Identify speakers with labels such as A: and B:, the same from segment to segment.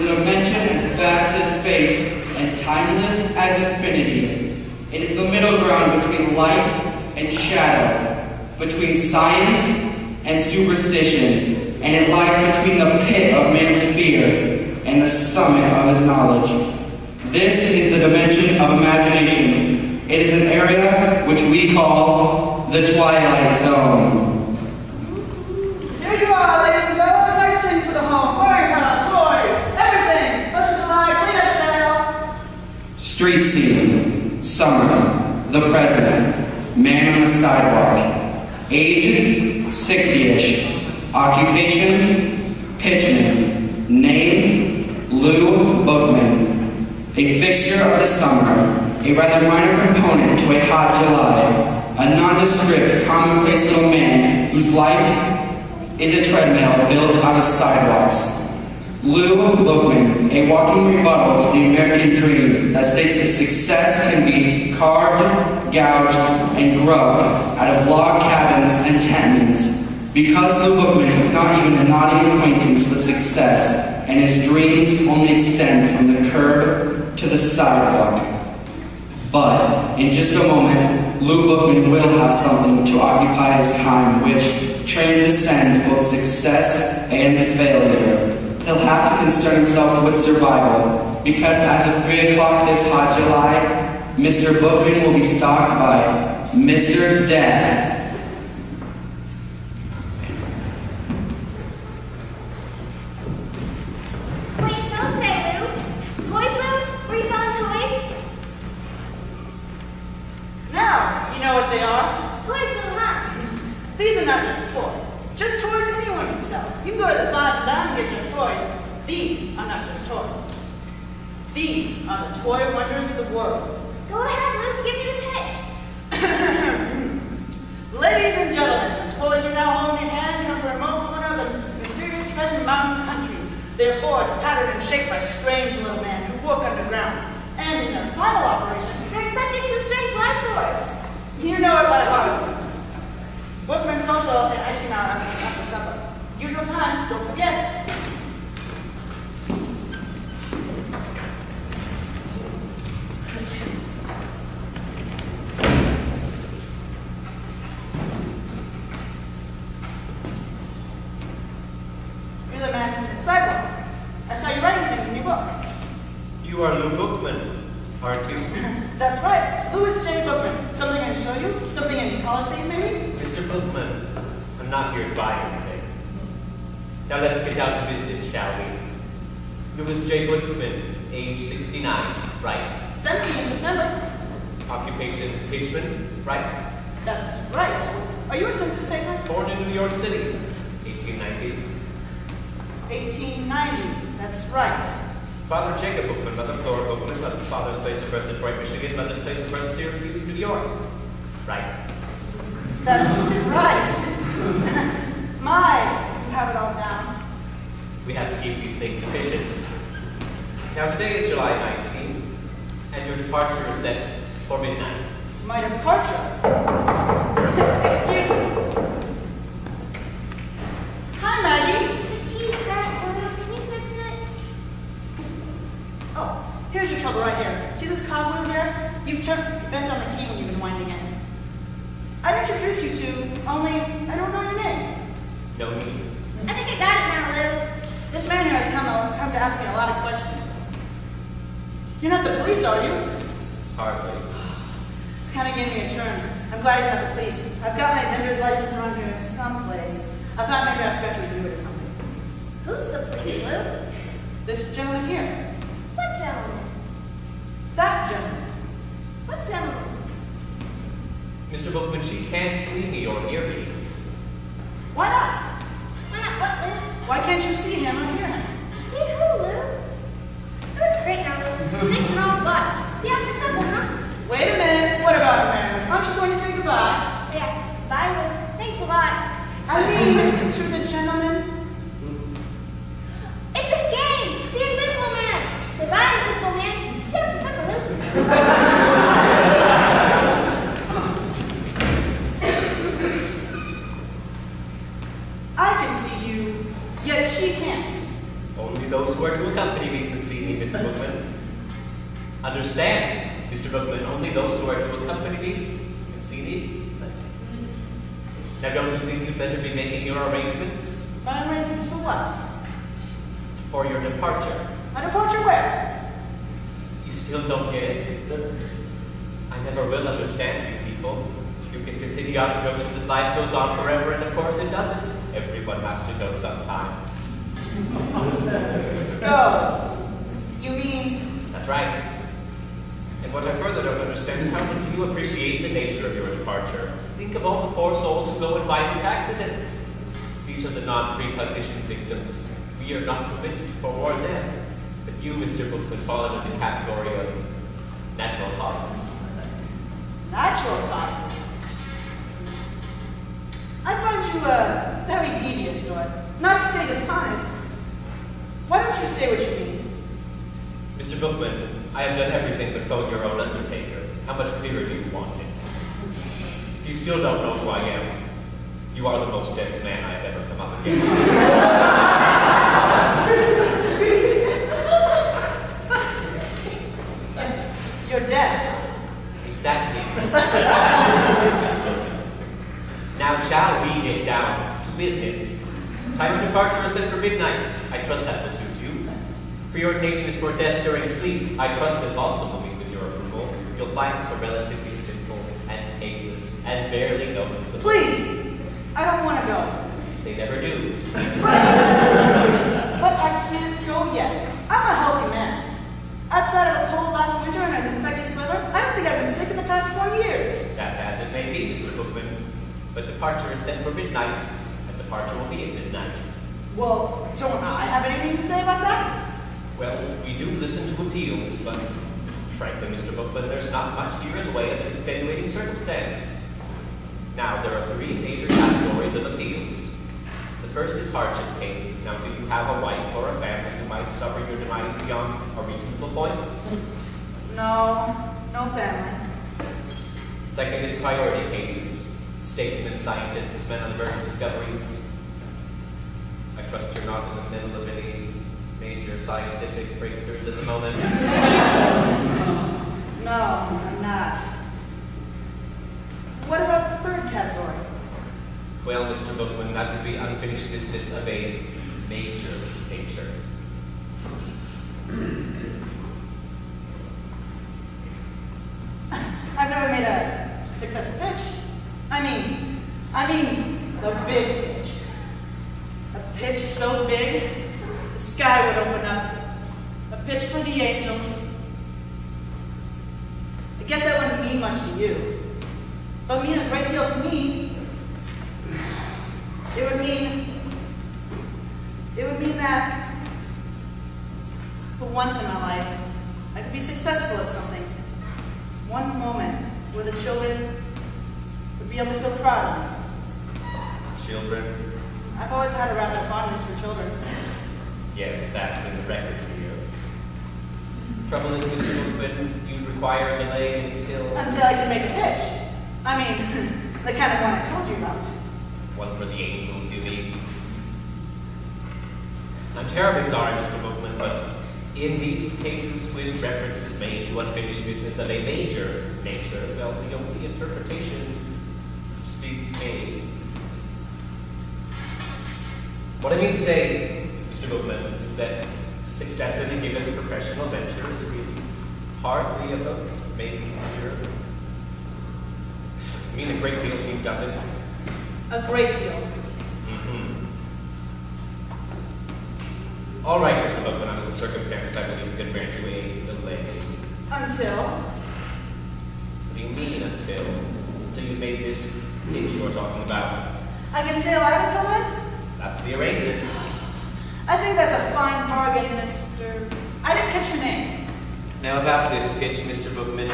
A: a dimension as vast as space and timeless as infinity. It is the middle ground between light and shadow, between science and superstition, and it lies between the pit of man's fear and the summit of his knowledge. This is the dimension of imagination. It is an area which we call the Twilight Zone.
B: Here you are, ladies and gentlemen. Nice things for the home. Wearing toys, everything. Special July cleanup sale.
A: Street scene, summer, the president, man on the sidewalk, age 60-ish, occupation, pitchman, name Lou Bookman. A fixture of the summer, a rather minor component to a hot July, a nondescript, commonplace little man whose life is a treadmill built out of sidewalks. Lou Bookman, a walking rebuttal to the American dream that states that success can be carved, gouged, and grubbed out of log cabins and tenements. Because Lou Bookman has not even a nodding acquaintance with success, and his dreams only extend from the curb to the sidewalk. But, in just a moment, Lou Bookman will have something to occupy his time which transcends both success and failure. He'll have to concern himself with survival, because as of 3 o'clock this hot July, Mr. Bookman will be stalked by Mr. Death.
B: These are the toy wonders of the world.
C: Go ahead, Luke. Give me the pitch.
B: Ladies and gentlemen, the toys are now holding in hand come from a remote corner of the mysterious Tibetan mountain country. They are forged, patterned, and shaped by strange little men who work underground. And in their final operation,
C: they're subject to the strange life force.
B: You know it by heart. Bookman social and ice cream hour after supper. Usual time, don't forget.
D: You are Lou Bookman, aren't you?
B: That's right. Louis J. Bookman. Something I can show you? Something in college days, maybe?
D: Mr. Bookman, I'm not here to buy anything. Now let's get down to business, shall we? Louis J. Bookman, age 69, right?
B: 70 in September.
D: Occupation, pitchman, right?
B: That's right. Are you a census taker?
D: Born in New York City, 1890.
B: 1890, that's right.
D: Father Jacob Bookman, Mother Flora Bookman, father's place of birth Detroit, Michigan, mother's place of birth Syracuse, New York. Right.
B: That's right. My, you have it all down.
D: We have to keep these things efficient. Now today is July 19th, and your departure is set for midnight.
B: My departure? Excuse me. Hi, Maggie. Here's your trouble right here. See this cogwheel here? You've bent on the key when you've been winding it. I'd introduce you to, only I don't know your name.
D: No need.
C: I think I got it now, Lou.
B: This man here has come to ask me a lot of questions. You're not the police, are you?
D: Hardly.
B: Kind of gave me a turn. I'm glad he's not the police. I've got my vendor's license around here someplace. I thought maybe I forgot to review it or something.
C: Who's the police, Lou?
B: This gentleman here.
C: What gentleman?
B: That gentleman.
C: What gentleman?
D: Mr. Bookman, she can't see me or hear me.
B: Why not?
C: Why not what, Lou?
B: Why can't you see him or hear him?
C: See who, Lou? It looks great now, Lou. Thanks and all but. See you after supper, huh?
B: Wait a minute. What about manners? Aren't you going to say goodbye?
C: Yeah. Bye, Lou. Thanks a lot.
B: I mean, to the gentleman.
C: It's a game! The Invisible Man! Goodbye, Invisible Man. See you after supper, Lou.
B: I can see you, yet she can't.
D: Only Only those who are to accompany me can see me, Mr. Bookman. Understand, Mr. Bookman, only those who are to accompany me can see me. Now, don't you think you'd better be making your arrangements?
B: My arrangements for what?
D: For your departure.
B: My departure where?
D: You still don't get it? I never will understand you people. You get this idiotic notion that life goes on forever, and of course it doesn't. Everyone has to go sometime.
B: Go. You mean?
D: That's right. And what I further don't understand is how little you appreciate the nature of your departure. Think of all the poor souls who go in violent accidents. These are the non-precognition victims. We are not permitted to forewarn them. But you, Mr. Bookman, fall under the category of natural causes.
B: Natural causes? I find you a very devious sort. Not to say dishonest. Why don't you say what you mean?
D: Mr. Bookman, I have done everything but phone your own undertaker. How much clearer do you want it? If you still don't know who I am, you are the most dense man I have ever come up against.
B: You're deaf.
D: Exactly. Now shall we get down to business? Time of departure is set for midnight. I trust that will suit you. Preordination is for death during sleep. I trust this also will meet with your approval. You'll find it's a relatively simple and painless and barely noticeable.
B: Please! I don't want to go.
D: They never do.
B: But I can't go yet. I'm a healthy man. Outside of a cold last winter and an infected sliver, I don't think I've been sick in the past 20 years.
D: That's as it may be, Mr. Bookman. But departure is set for midnight, and departure will be at midnight.
B: Well, don't I have anything to say about that?
D: Well, we do listen to appeals, but frankly, Mr. Bookman, there's not much here in the way of an extenuating circumstance. Now, there are 3 major categories of appeals. The first is hardship cases. Now, do you have a wife or a family who might suffer your demise beyond a reasonable point?
B: No family.
D: Second is priority cases. Statesmen, scientists, men on the verge of discoveries. I trust you're not in the middle of any major scientific breakthroughs at the moment.
B: No, I'm not. What about the third category?
D: Well, Mr. Bookman, that would be unfinished business of a major nature.
B: I've never made a successful pitch. I mean, the big pitch. A pitch so big, the sky would open up. A pitch for the angels. I guess that wouldn't mean much to you, but mean a great deal to me. It would mean that for once in my life, I could be successful at something. One moment where the children would be able to feel proud of me.
D: Children?
B: I've always had a rather fondness for children.
D: Yes, that's in the record here. Trouble is, Mr. Bookman, you require a delay until
B: I can make a pitch. I mean, the kind of one I told you about.
D: One for the angels, you mean? I'm terribly sorry, Mr. Bookman, but in these cases with reference is made to unfinished business of a major nature, well, the only interpretation to be made. What I mean to say, Mr. Bookman, is that success in a given professional venture is really hardly of a major. I mean a great deal to you, does it?
B: A great deal.
D: All right, Mr. Bookman, under the circumstances, I believe we can grant you a delay.
B: Until?
D: What do you mean, until? Until you've made this pitch you're talking about.
B: I can stay alive until then?
D: That's the arrangement.
B: I think that's a fine bargain, Mr. I didn't catch your name.
E: Now about this pitch, Mr. Bookman,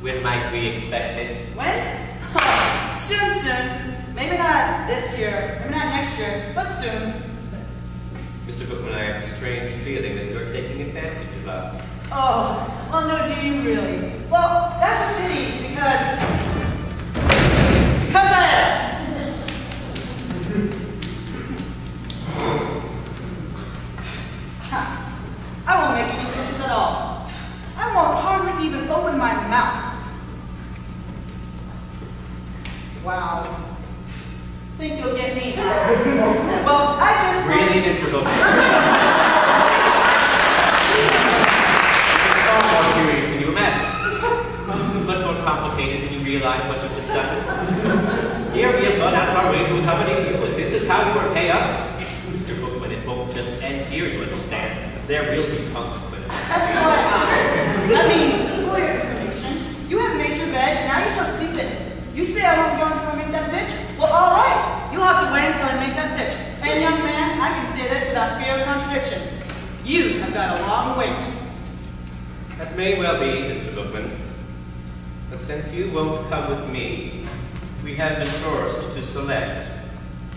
E: when might we expect it?
B: When? Soon. Maybe not this year, maybe not next year, but soon.
D: Mr. Bookman, I have a strange feeling that you're taking advantage of us.
B: Oh, well, no, do you really? Well, that's a pity, because I am. I I won't make any pitches at all. I won't hardly even open my mouth. Wow. Think you'll get me? Well, I just
D: Really, Mr. Bookman? It's far more serious than you imagine. But more complicated than you realize what you've just done. Here we have gone out of our way to accommodate you, and this is how you repay us. Mr. Bookman, it won't just end here, you understand. There will be consequences.
B: That's what I mean. That means, for your information, you have made your bed, now you shall sleep in it. You say I won't go until I make that pitch? Well, all right. You'll have to wait until I make that pitch. And young man, I can say this without fear of contradiction. You have got a long wait.
D: That may well be, Mr. Bookman. But since you won't come with me, we have been forced to select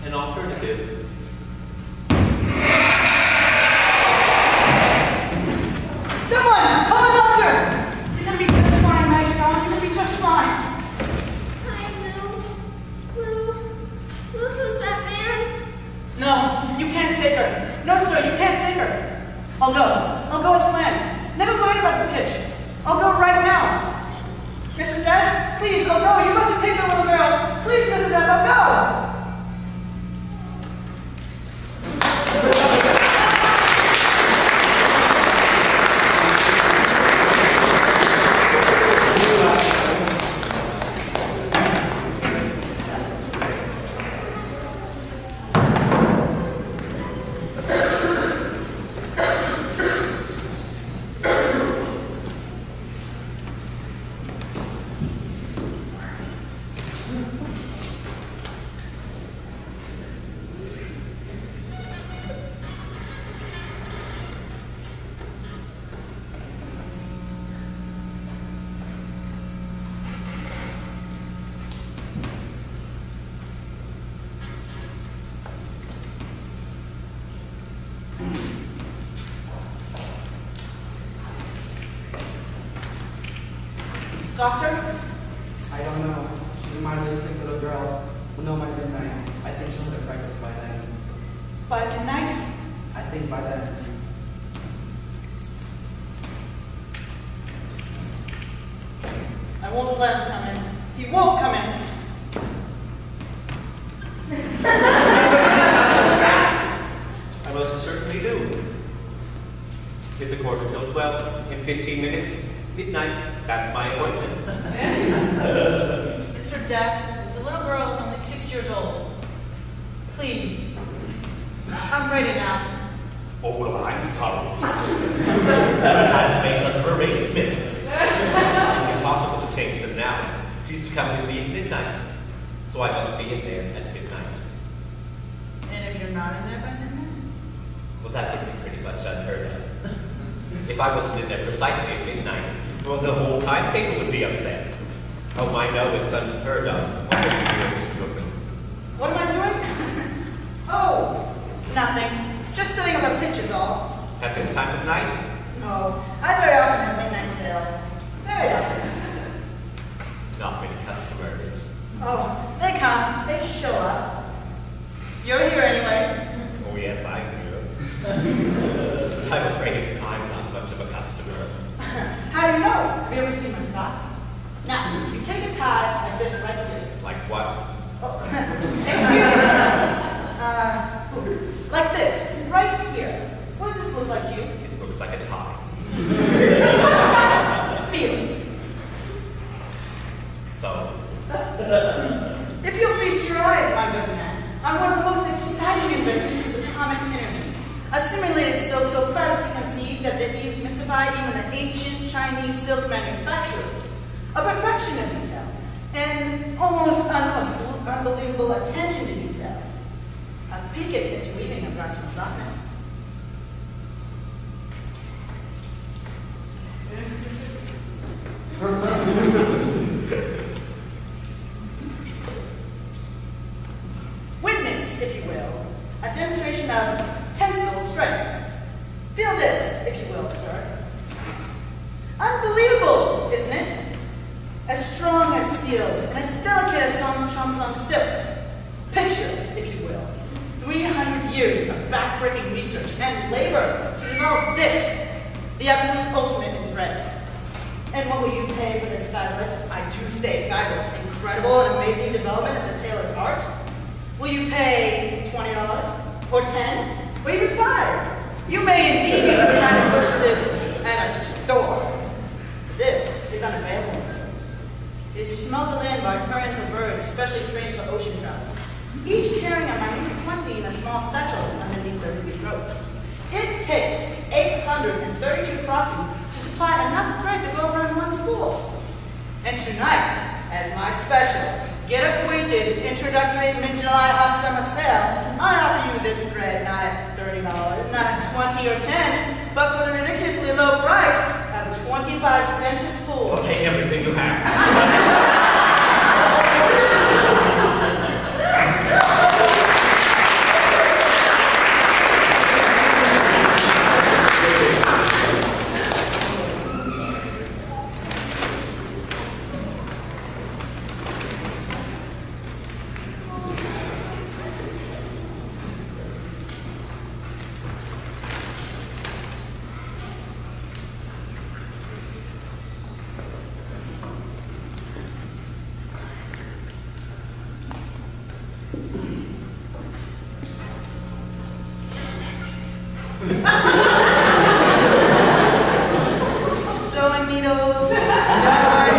D: an alternative.
B: Someone, call a doctor! You're gonna be just fine, Maggie, darling. You're gonna be just fine.
C: Who's that man?
B: No, you can't take her. No, sir, you can't take her. I'll go. I'll go as planned. Never mind about the pitch. I'll go right now. Mr. Death, please, I'll go. You mustn't take the little girl. Please, Mr. Death, I'll go. Doctor?
F: I don't know. She's a mildly sick little girl. We'll know by midnight. I think she'll hit a crisis by then.
B: By midnight?
F: I think by then.
B: I won't let him come in. He won't come in.
D: I most certainly do. It's 11:45. In 15 minutes, midnight. That's my appointment.
B: Mr. Death, the little girl is only 6 years old. Please. I'm ready now.
D: Oh, well, I'm sorry. I had to make other arrangements. It's impossible to change them now. She's to come with me at midnight. So I must be in there at midnight.
B: And if you're not in there by midnight?
D: Well, that would be pretty much unheard of. If I wasn't in there precisely at midnight, well, the whole timetable would be upset. Oh, I know it's unheard of. What are you doing, Mr. Bookman?
B: What am I doing? Oh, nothing. Just setting up a pitch is all.
D: At this time of night?
B: No, I very often have late night sales. Very often.
D: Not many customers.
B: Oh, they come. They show up. You're here anyway.
D: Oh, yes, I do. I'm afraid I'm not much of a customer.
B: How do you know? Have you ever seen my stock? Now, you take a tie like this right here.
D: Like what?
B: Oh, excuse me. Like this, right here. What does this look like to you?
D: It looks like a tie.
B: Feel it.
D: So?
B: If you'll feast your eyes, my good man, on one of the most exciting inventions of atomic energy, a simulated silk so fabulously conceived as it mystified even the ancient Chinese silk manufacturers, a perfection of detail, and almost unbelievable attention to detail, a peek at its weaving of graceful softness. Witness, if you will, a demonstration of tensile strength. Feel this, if you will, sir. Unbelievable, isn't it? As strong as steel and as delicate as Samsung silk. Picture, if you will, the 300 years of backbreaking research and labor to develop this, the absolute ultimate in thread. And what will you pay for this fabulous, I do say fabulous, incredible and amazing development of the tailor's art? Will you pay $20 or $10 or even $5? You may indeed be trying to purchase this at a store. This is unavailable in stores. It is smuggled in by oriental birds specially trained for ocean travel, each carrying a minute quantity in a small satchel underneath their ruby throats. It takes 832 crossings to supply enough thread to go around one spool. And tonight, as my special, get acquainted introductory mid-July hot summer sale, I offer you this thread not at $30, not at $20 or $10, but for the ridiculously low price of 25 cents a spool.
D: I'll take everything you have.
B: Sewing needles, yarn,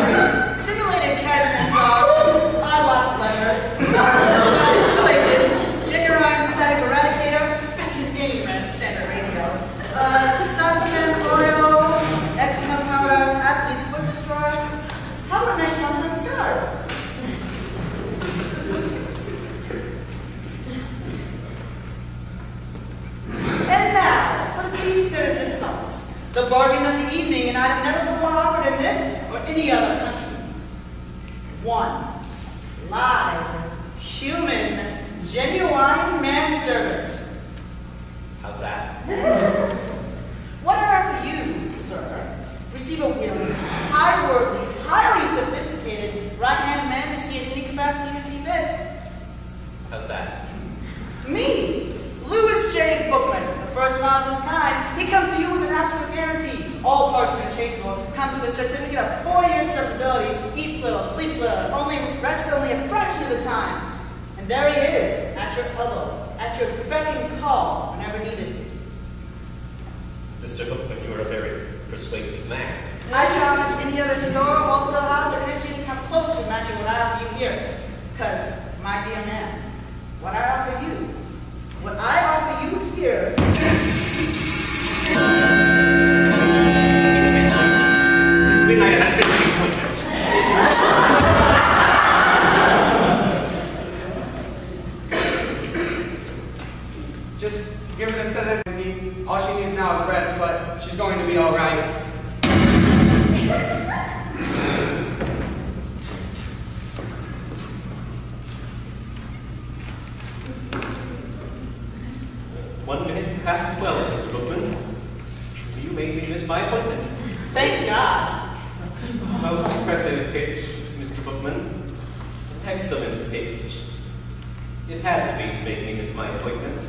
B: simulated cashmere socks, lots of leather, shoelaces, jigger iron static eradicator, that's an Dingeman standard radio, suntan oil, eczema powder, athlete's foot destroyer. How about nice shots and stars? And now, for the piece de resistance, the bargain of the evening, an item never before offered in this or any other country. One live, human, genuine manservant.
D: How's that?
B: What I offer you, sir, receive a willing, high-worthy, highly sophisticated right-hand man to see in any capacity you see fit.
D: How's that?
B: Me, Louis J. Bookman, the first man of his kind. He comes to you with an absolute guarantee. All parts are interchangeable. Comes with a certificate of 4 years serviceability. Eats little, sleeps little, rests only a fraction of the time. And there he is, at your elbow, at your beck and call, whenever needed.
D: Mr. Hookman, you are a very persuasive man.
B: I challenge any other store, wholesale house, or industry to come close to matching what I offer you here. Because, my dear man, what I offer you here.
D: It's midnight and I'm busy appointment.
F: Just give her the sentence. All she needs now is rest, but she's going to be all right.
D: 1 minute past 12, Mr. Bookman. You made me miss my appointment.
B: Thank God.
D: Most impressive pitch, Mr. Bookman. An excellent pitch. It had to be to make me miss my appointment.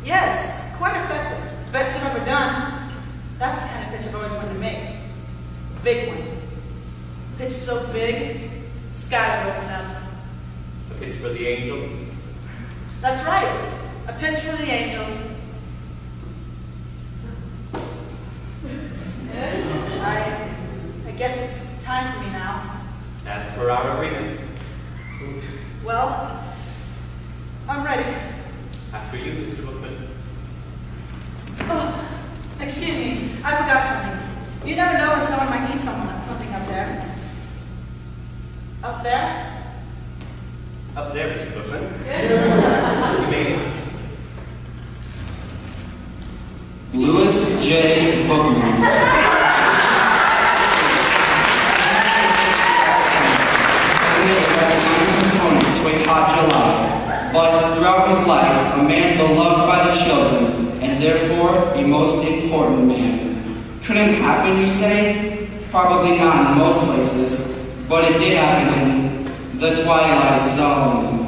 B: Yes, quite effective. Best I've ever done. That's the kind of pitch I've always wanted to make. Big one. Pitch so big, sky would open up.
D: A pitch for the angels.
B: That's right. A pitch for the angels. I guess it's time for me now.
D: As per our agreement.
B: Well, I'm ready.
D: After you, Mr. Bookman.
B: Oh, excuse me, I forgot something. You never know when someone might need something up there. Up there?
D: Up there, Mr. Bookman. You made it.
A: Louis J. Bookman. To a hot July, but throughout his life, a man beloved by the children, and therefore a most important man. Couldn't happen, you say? Probably not in most places, but it did happen in the Twilight Zone.